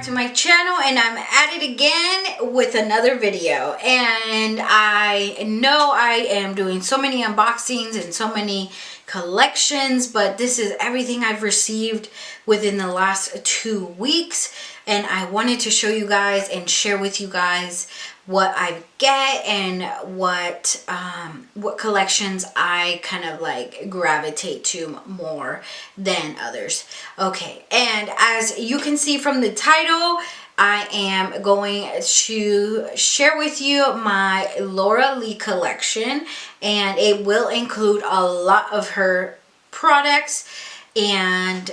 back to my channel, and I'm at it again with another video. And I know I am doing so many unboxings and so many collections, but this is everything I've received within the last 2 weeks, and I wanted to show you guys and share with you guys what I get and what collections I kind of like gravitate to more than others. Okay, and as you can see from the title, I am going to share with you my Laura Lee collection, and it will include a lot of her products and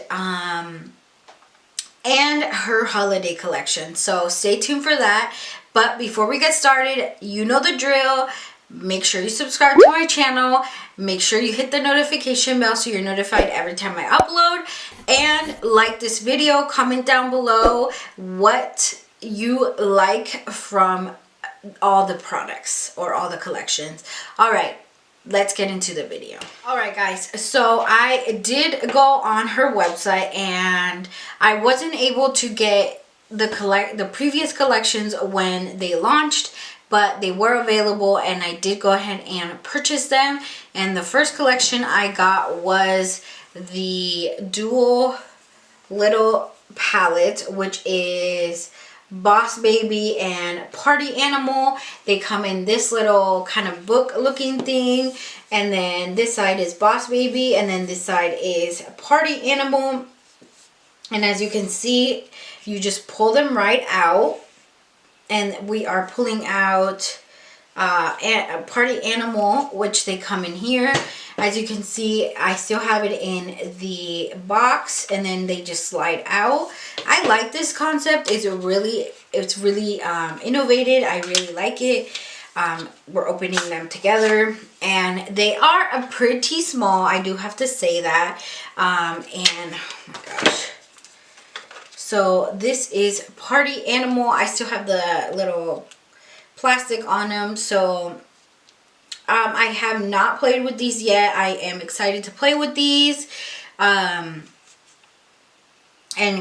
her holiday collection. So stay tuned for that. But before we get started, you know the drill. Make sure you subscribe to my channel. Make sure you hit the notification bell so you're notified every time I upload. And like this video, comment down below what you like from all the products or all the collections. All right, let's get into the video. All right, guys, so I did go on her website and I wasn't able to get the previous collections when they launched, but they were available and I did go ahead and purchase them. And the first collection I got was the dual little palette, which is Boss Baby and Party Animal. They come in this little kind of book looking thing, and then this side is Boss Baby and then this side is Party Animal. And as you can see, you just pull them right out, and we are pulling out a Party Animal, which they come in here. As you can see, I still have it in the box, and then they just slide out. I like this concept. It's really innovative. I really like it. We're opening them together, and they are pretty small. I do have to say that. And oh my gosh. So this is Party Animal. I still have the little plastic on them. So I have not played with these yet. I am excited to play with these and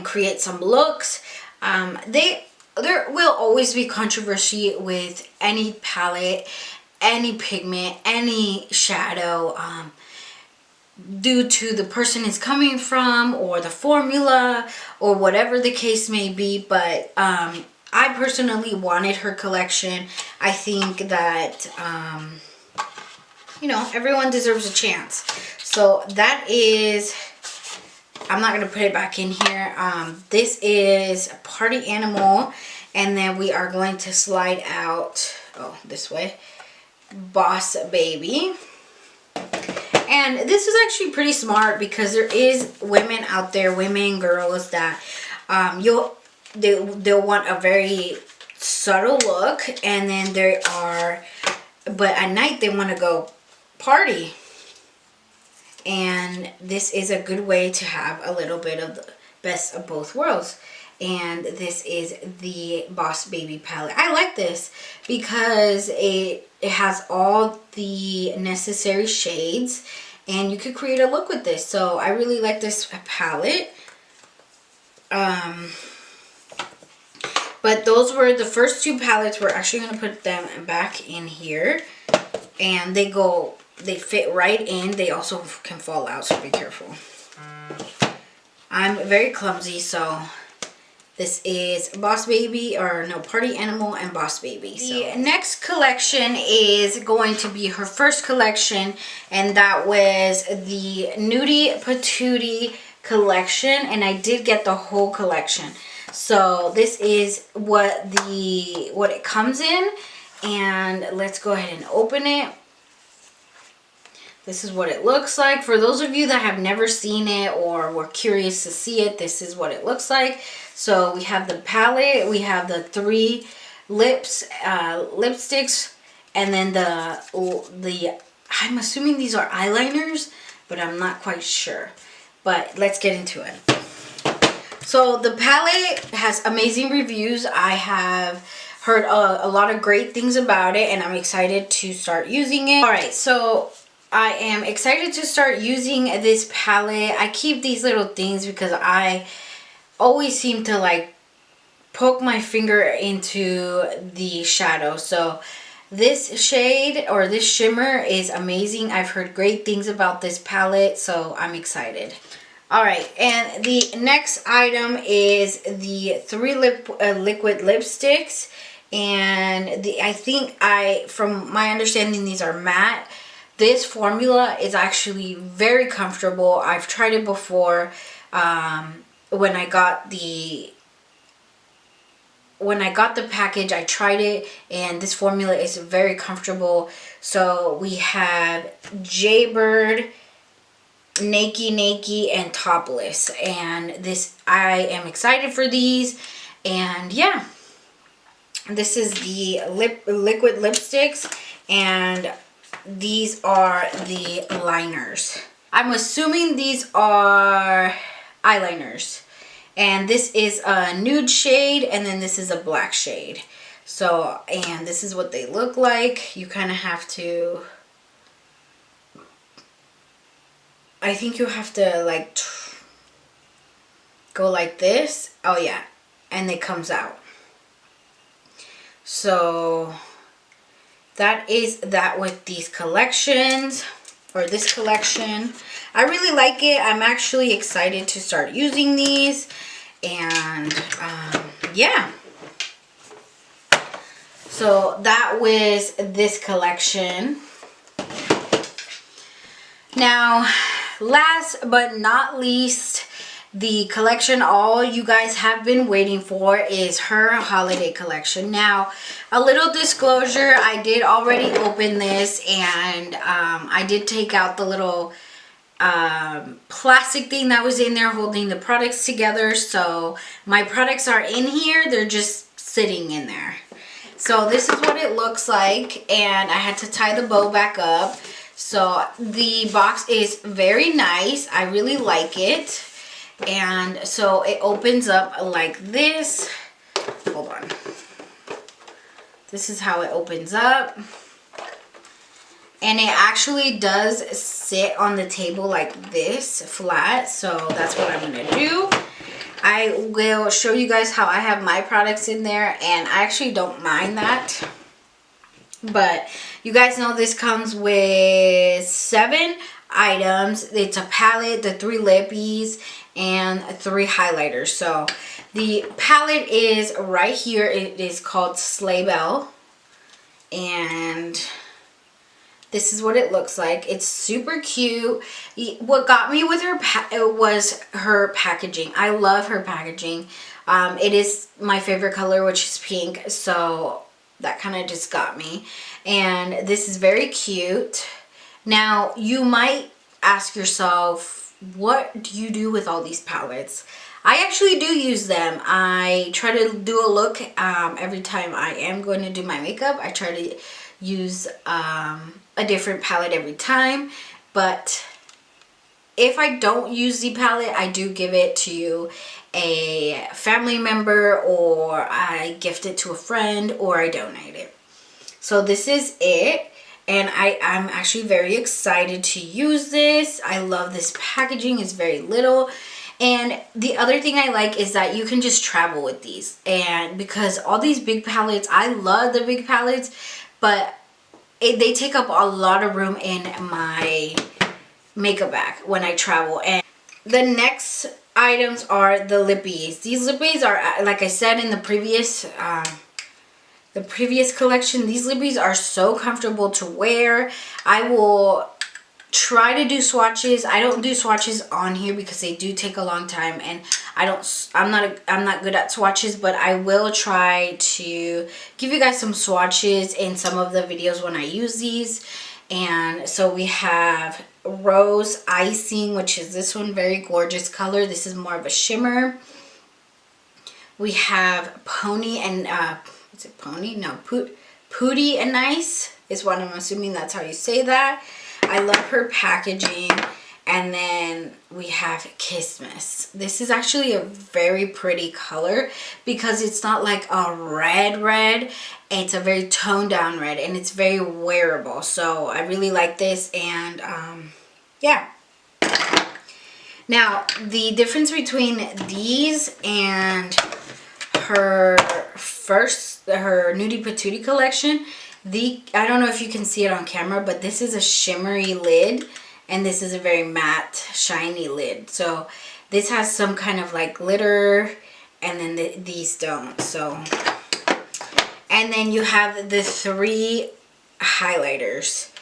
create some looks. There will always be controversy with any palette, any pigment, any shadow, due to the person it's coming from or the formula or whatever the case may be. But I personally wanted her collection. I think that you know, everyone deserves a chance. So that is, I'm not going to put it back in here. This is Party Animal, and then we are going to slide out, oh, this way, Boss Baby. And this is actually pretty smart because there is women out there, girls that they'll want a very subtle look, and then there are, but at night they want to go party. And this is a good way to have a little bit of the best of both worlds. And this is the Boss Baby palette. I like this because it has all the necessary shades, and you could create a look with this. So I really like this palette. But those were the first two palettes. We're actually going to put them back in here, and they fit right in. They also can fall out, so be careful. I'm very clumsy, so this is Boss Baby, or no, Party Animal and Boss Baby. So the next collection is going to be her first collection, and that was the Nudie Patootie collection, and I did get the whole collection. So this is what it comes in, and let's go ahead and open it. This is what it looks like. For those of you that have never seen it or were curious to see it, this is what it looks like. So we have the palette, we have the 3 lipsticks, and then the I'm assuming these are eyeliners, but I'm not quite sure. But let's get into it. So the palette has amazing reviews. I have heard a lot of great things about it, and I'm excited to start using it. All right, so I am excited to start using this palette. I keep these little things because I always seem to like poke my finger into the shadow. So this shade or this shimmer is amazing. I've heard great things about this palette, so I'm excited. Alright, and the next item is the 3 liquid lipsticks. And I think from my understanding, these are matte. This formula is actually very comfortable. I've tried it before when I got the package. I tried it, and this formula is very comfortable. So we have Jaybird, Nakey, and Topless, and this, I am excited for these. And yeah, this is the liquid lipsticks, and these are the liners. I'm assuming these are eyeliners, and this is a nude shade, and then this is a black shade. So, and this is what they look like. You kind of have to, I think you have to like go like this. Oh yeah, and it comes out. So that is that with these collections, or this collection. I really like it. I'm actually excited to start using these. And yeah. So that was this collection. Now, last but not least, the collection all you guys have been waiting for is her holiday collection. Now, a little disclosure, I did already open this, and I did take out the little plastic thing that was in there holding the products together. So my products are in here, they're just sitting in there. So this is what it looks like, and I had to tie the bow back up. So the box is very nice. I really like it. And so it opens up like this. Hold on. This is how it opens up. And it actually does sit on the table like this, flat. So that's what I'm going to do. I will show you guys how I have my products in there, and I actually don't mind that. But you guys know this comes with 7 items. It's a palette, the 3 lippies, and 3 highlighters. So the palette is right here. It is called Sleigh Bell, and this is what it looks like. It's super cute. What got me with her was her packaging. I love her packaging. It is my favorite color, which is pink, so that kind of just got me. And this is very cute. Now, you might ask yourself, what do you do with all these palettes? I actually do use them. I try to do a look every time I am going to do my makeup. I try to use a different palette every time. But if I don't use the palette, I do give it to a family member, or I gift it to a friend, or I donate it. So this is it. And I'm actually very excited to use this. I love this packaging. It's very little. And the other thing I like is that you can just travel with these. And because all these big palettes, I love the big palettes, but they take up a lot of room in my makeup bag when I travel. And the next items are the lippies. These lippies are, like I said in the previous collection, these lippies are so comfortable to wear. I will try to do swatches. I don't do swatches on here because they do take a long time, and I'm not good at swatches, but I will try to give you guys some swatches in some of the videos when I use these. And so we have Rose Icing, which is this one, very gorgeous color. This is more of a shimmer. We have Pony and is it Pony? No, Pooty and Nice is what I'm assuming that's how you say that. I love her packaging. And then we have Christmas. This is actually a very pretty color because it's not like a red. It's a very toned down red, and it's very wearable. So I really like this. And yeah. Now, the difference between these and her Nudie Patootie collection. I don't know if you can see it on camera, but this is a shimmery lid, and this is a very matte, shiny lid. So this has some kind of like glitter, and then these don't. So, and then you have the 3 highlighters.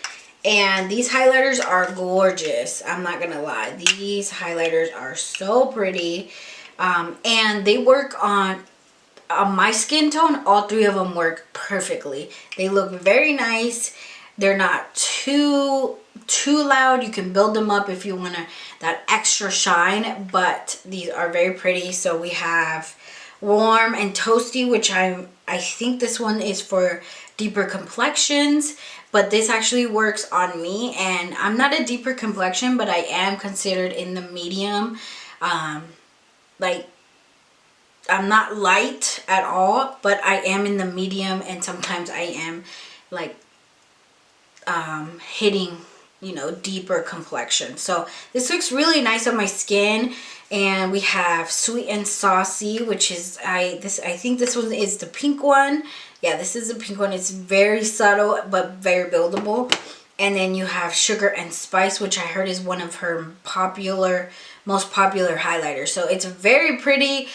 And these highlighters are gorgeous. I'm not gonna lie. These highlighters are so pretty. And they work on my skin tone. All 3 of them work perfectly. They look very nice. They're not too loud. You can build them up if you want that extra shine. But these are very pretty. So we have warm and toasty, which I think this one is for deeper complexions. But this actually works on me, and I'm not a deeper complexion, but I am considered in the medium. Like, I'm not light at all, but I am in the medium, and sometimes I am like hitting, you know, deeper complexion. So this looks really nice on my skin. And we have Sweet and Saucy, which is I think this one is the pink one. Yeah, this is the pink one. It's very subtle but very buildable. And then you have Sugar and Spice, which I heard is one of her most popular highlighters. So it's very pretty.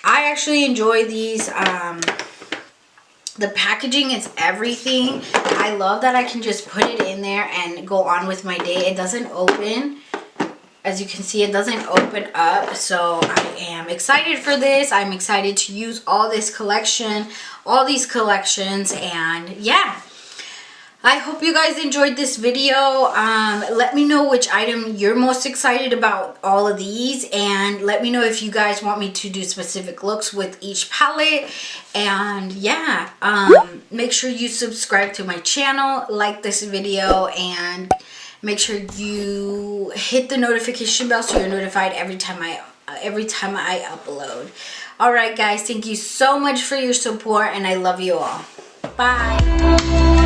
I actually enjoy these. The packaging is everything. I love that I can just put it in there and go on with my day. It doesn't open. As you can see, it doesn't open up. So I am excited for this. I'm excited to use all these collections. And yeah, I hope you guys enjoyed this video. Let me know which item you're most excited about all of these, and let me know if you guys want me to do specific looks with each palette. And yeah, make sure you subscribe to my channel, like this video, and make sure you hit the notification bell so you're notified every time I upload. All right, guys, thank you so much for your support, and I love you all. Bye.